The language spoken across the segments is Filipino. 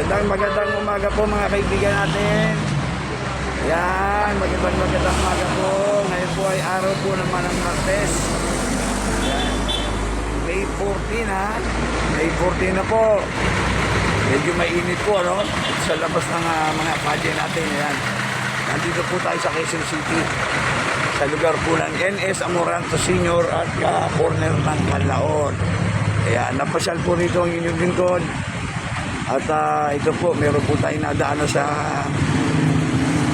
Magandang umaga po mga kaibigan natin. Yan, magandang umaga po. Ngayon po ay araw po naman ng Martes. Yan. May 14 ha. May 14 na po. Medyo mainit po ano. Sa labas ng mga kalye natin. Yan. Nandito po tayo sa Quezon City. Sa lugar po ng NS Amoranto Senior at corner ng Canlaon. Kaya napasyal po rito ang inyong lingkod. At ito po, meron po tayong nadaanan sa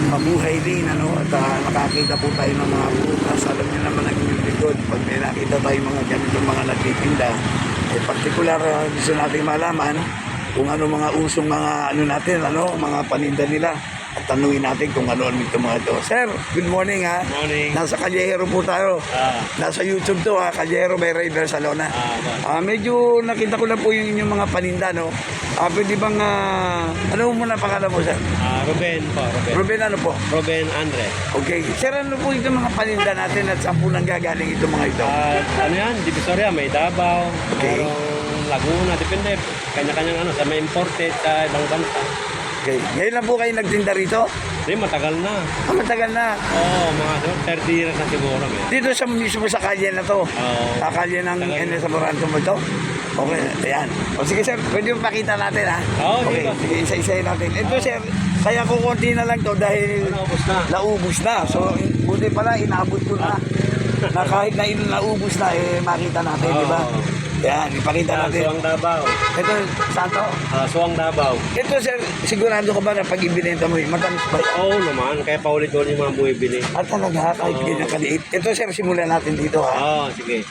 mabuhay din, ano? At nakakita po tayo ng mga bukas. Alam niyo naman ang inyong likod. Pag may nakita tayo mga ganitong mga nagtitinda, particular gusto natin malaman kung ano mga usong mga ano natin, ano, mga paninda nila. At tanungin natin kung ano ito mga ito. Sir, good morning ha. Morning. Nasa Callejero po tayo. Nasa YouTube to ha, Callejero by Ray Barcelona. Medyo nakita ko na po yung inyong mga paninda, no? Pwede bang, ano muna pangalan mo, sir? Ruben po, Ruben. Ruben ano po? Ruben Andre. Okay. Sir, ano po itong mga paninda natin at saan po nanggagaling ito mga ito? Ano yan? Divisoria, may Davao, Okay. merong Laguna, depende. Kanya-kanyang ano, sa may imported, sa ibang bansa. Okay. Ngayon lang po kayo nagtinda rito? Hindi, matagal na. Matagal na. Oo, mga 30 years na siguro. Dito sa mismo sa kalye na to? Oo. Sa kalye ng NS Amoranto mo ito? Okay, ayan. O sige sir, pwede mo pakita natin ha? Oo, Okay, sige. sige, isa-isayin natin. Ito sir, kaya ko konti na lang to dahil Naubos na. naubos na. So, buti pala, inabot ko na. Na kahit na naubos na, makita natin, di ba? Yan, ipakita natin. Suwang Davao. Ito, saan to? Suwang Davao. Ito sir, sigurado ka ba na pag ibinenta mo, matamis ba? Oo naman, kaya paulit-ulit yung mga buwibili. At talaga, kahit ganyan kaliit. Ito sir, simulan natin dito ha. Oo, sige.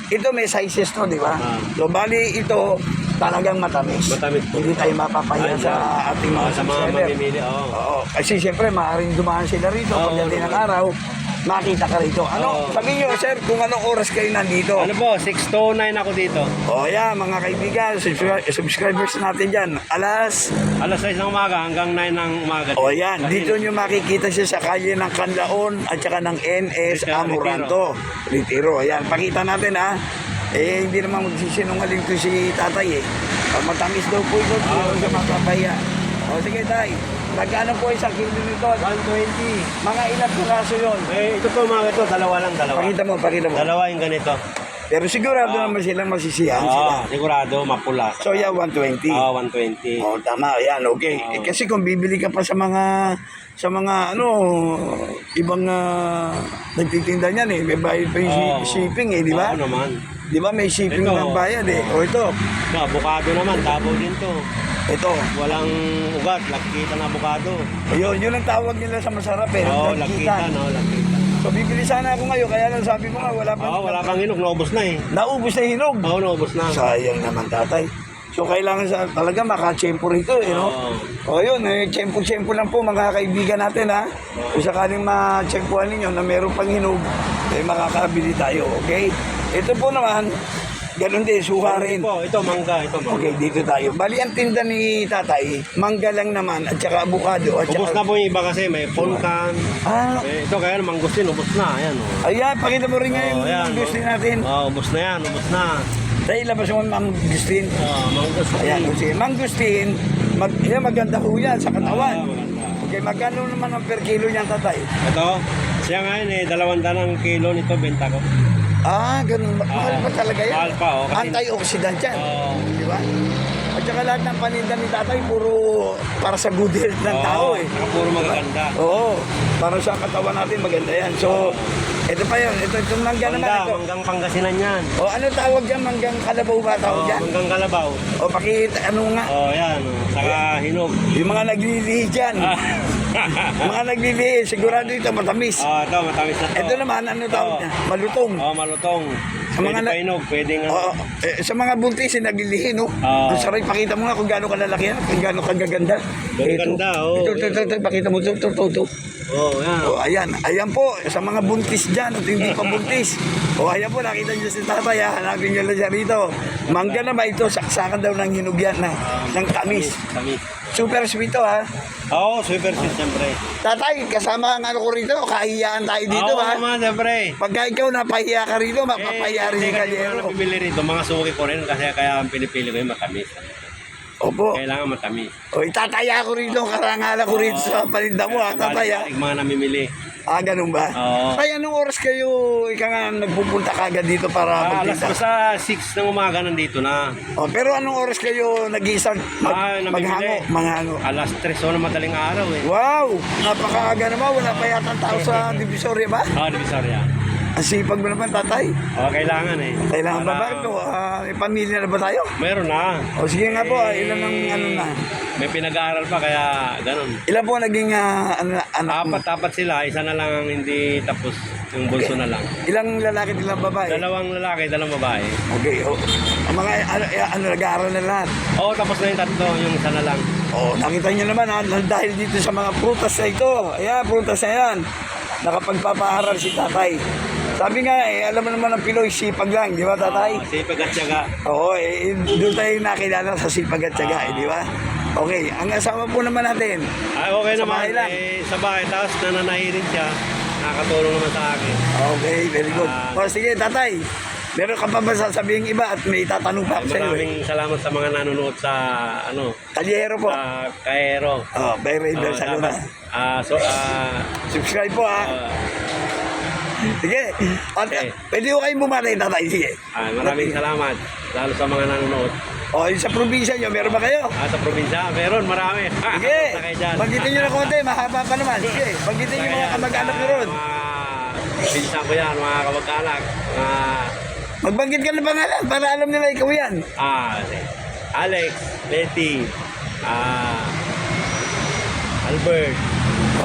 Ito may sizes to, di ba? So, bali ito, talagang matamis. Matamis po. Hindi tayo mapapahiya sa ating mga Sa mga subscriber. mamimili, oo. Oo. Kasi siyempre, maaaring dumaan sila rito. Oo, Pagdating ng naman. araw, makita ka rito. Ano, Oo. sabihin nyo, sir, kung anong oras kayo nandito. Ano po, 6 to 9 ako dito. O yan, mga kaibigan, subscribers natin dyan. Alas 6 ng umaga hanggang 9 ng umaga. O yan, dito nyo makikita siya sa kalye ng Canlaon at saka ng NS Amoranto. Retiro. Ayan, pakita natin ha. Hindi naman magsisinungaling to si tatay eh. Matamis daw po ito, hindi daw siya mapapahiya. O sige tay, magkano po isang kilo nito? 120. Mga ilang piraso yun? Ito po mga ito, dalawa lang, dalawa. Pakita mo. Dalawa yung ganito. Pero sigurado naman silang masisiyahan sila. Sigurado, mapula. So yeah, 120. 120. Oh, tama, yan, okay. Kasi kung bibili ka pa sa mga ano, ibang nagtitinda niyan eh, may bayad pa yung shipping eh, di ba? Oo naman. Di ba may shipping Ito. ng bayad eh. O ito, Avocado naman, Davao din to. ito. Walang ugat, lakita na avocado. Yun ang tawag nila sa masarap eh. Oo, Nagkitan. lakita, no, lakita. So bibili sana ako ngayon, kaya lang sabi mo nga, wala pa. Wala pang hinog, naubos na eh. Naubos na hinog. Oo, naubos na. Sayang naman tatay. So kailangan talaga makachempo rito eh, no? O yun, chempo-chempo lang po mga kaibigan natin ha. Kung sakaling ma-chempohan ninyo na meron pang hinog, makakabili tayo, okay? Ito po naman, ganun din, suha rin. Ito, mangga, ito mangga. Okay, dito tayo. Bali, ang tinda ni tatay, mangga lang naman, at saka avocado, at Ubos saka... na po yung iba kasi, may punkan. Ito kaya mangustin, ubos na. Ayan, Ayan, pakita mo rin nga yung mangustin natin. Ubos na yan, ubos na. Dahil labas mo mangustin. Mangustin. Ayan, kasi mangustin, maganda ho yan sa katawan. Maganda. Okay, magkano naman ang per kilo niyan, tatay? Ito, siya ngayon eh, 200 ang kilo nito, benta ko. Ganun. Mahal pa talaga yan. Mahal pa, kasi- Antioxidant yan. Oo. Di ba? At saka lahat ng paninda ni tatay, puro para sa good health ng tao eh. Puro magaganda. Oo. Para sa katawan natin, maganda yan. So, ito pa yun. Itong mangga naman. Ito. Manggang Pangasinan yan. Ano tawag dyan? Manggang kalabaw ba tawag dyan? Manggang Kalabaw. Pakita, ano nga? Yan. Saka hinog. Yung mga naglilihi dyan. Mga naglilihi, sigurado ito matamis. Ito, matamis na to. Ito naman, ano tawag niya? Malutong. Malutong. Sa Pwede mga pa hinog, pwede nga. Sa mga buntis, naglilihi, no? Ang sarap, pakita mo nga kung gaano kalalaki yan, kung gaano kagaganda. Ganda, Ito, pakita mo, ito. Yan. Ayan po, sa mga buntis dyan at hindi pa buntis. Ayan po, nakita niyo si tatay, hanapin niyo lang siya rito. Mangga na ba ito? Saksakan daw ng hinog yan, ng tamis. Super sweet to, ha? Super sweet, siyempre. Tatay, kasama ang ano ko rito, kahiyaan tayo dito, ha? Naman, siyempre. Pagka ikaw napahiya ka rito, mapapahiya rin si Hindi Kalyero. ko pipili rito, mga suki ko rin kasi kaya ang pinipili ko yung matamis. Opo. Kailangan matamis. O, itataya ko rito, karangalan ko rito sa paninda mo, ha? Tataya. Balik-balik mga namimili. Ah, ganun ba? Oo. Ay, anong oras kayo, ika nga, nagpupunta kagad dito para Alas magtinda? basta 6 ng umaga nandito na. O, pero anong oras kayo nag-i-start Namimili. maghango? Alas 3 o na madaling araw eh. Wow! Napakaaga naman, wala pa yata tao sa Divisoria ba? Divisoria. Ang sipag mo naman, tatay. Kailangan eh. Kailangan ba? Para- Bakit po? May pamilya na ba tayo? Meron na. O, sige nga po, ilan ang ano na? May pinag-aaral pa kaya ganun. Ilan po naging anak mo? Apat sila, isa na lang ang hindi tapos, yung bunso na lang. Ilang lalaki, ilang babae? Dalawang lalaki, dalawang babae. Okay, ang mga nag-aaral na lahat. Tapos na yung tatlo, yung isa na lang. Nakita niyo naman dahil dito sa mga prutas na ito. Ayan, prutas na yan. Nakapagpapaaral si tatay. Sabi nga alam mo naman ang Pinoy, sipag lang, di ba tatay? Sipag at tiyaga. Oo, doon tayo nakilala sa sipag at tiyaga, di ba? Okay, ang asawa po naman natin. Okay Sa naman. bahay lang. Sa bahay, tapos nananahirin siya. Nakakatulong naman sa akin. Okay, very good. Sige, tatay. Meron ka pa ba sasabihin iba at may tatanong pa ako sa iyo? Maraming salamat sa mga nanonood sa Kalyero po. sa Cairo. Bay Raider sa Luna. Subscribe po ha. Sige. Pwede ko kayong bumatay, tatay. Sige. Maraming salamat. Lalo sa mga nanonood. Yung sa probinsya nyo, meron ba kayo? Sa probinsya, meron marami. Sige. Sakay dyan. Banggitin nyo na konti, mahaba pa naman. Sige. Banggitin nyo mga kamag-anak nyo ron. Mga pinsan ko yan, mga kamag-anak. Magbanggit ka na pangalan para alam nila ikaw yan. Alex, Betty, Albert.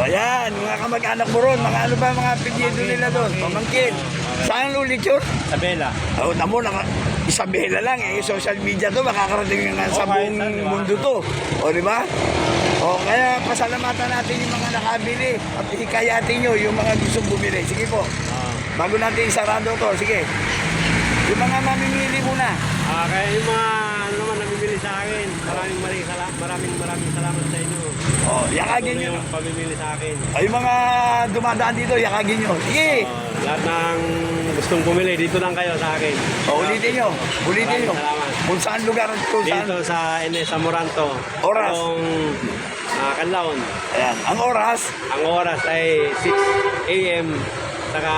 Yan, mga kamag-anak mo ron. Mga ano ba mga apelyido nila doon? Pamangkin. Saan ulit yun? Isabela. Tamo na Isabela lang social media to, makakarating nga sa buong mundo to. Di ba? Kaya pasalamatan natin yung mga nakabili at hikayatin nyo yung mga gustong bumili. Sige po. Bago natin isarado to, sige. Yung mga mamimili muna. Kaya yung mga naman namimili sa akin, maraming salamat sa inyo. Yakagin nyo. Yung pamimili sa akin. Yung mga dumadaan dito, yakagin nyo. Sige. Lahat ng gustong bumili, dito lang kayo sa akin. Ulitin nyo. Salamat. Kung saan lugar at kung saan. Dito sa Inesa Moranto. Oras. Yung Canlaon. Ayan. Ang oras. Ang oras ay 6 a.m. saka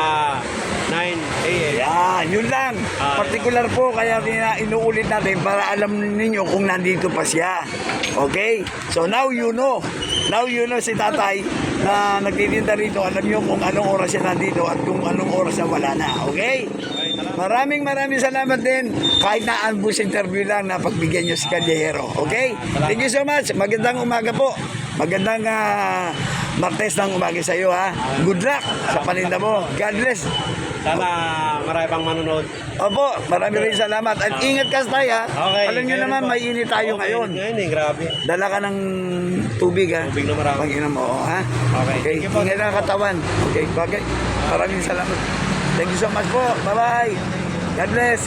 9 a.m. Yan, yun lang. Particular po, kaya inuulit natin para alam ninyo kung nandito pa siya. Okay? So now you know. Now you know si tatay na nagtitinda rito. Alam nyo kung anong oras siya nandito at kung anong oras na wala na. Okay? Maraming salamat din. Kahit na ambush interview lang na pagbigyan nyo si Callejero. Okay? Thank you so much. Magandang umaga po. Magandang Martes ng umaga sa iyo ha. Good luck sa paninda mo. God bless. Sana marami pang manonood. Opo, marami rin salamat. At ingat ka tayo ha. Okay. Alam nyo naman, may init tayo ngayon. Ngayon grabe. Dala ka ng tubig ha. Tubig na marami. Pag-inom mo ha. Okay. Ingat ang katawan. Okay, bagay. Maraming salamat. Thank you so much po. Bye-bye. God bless.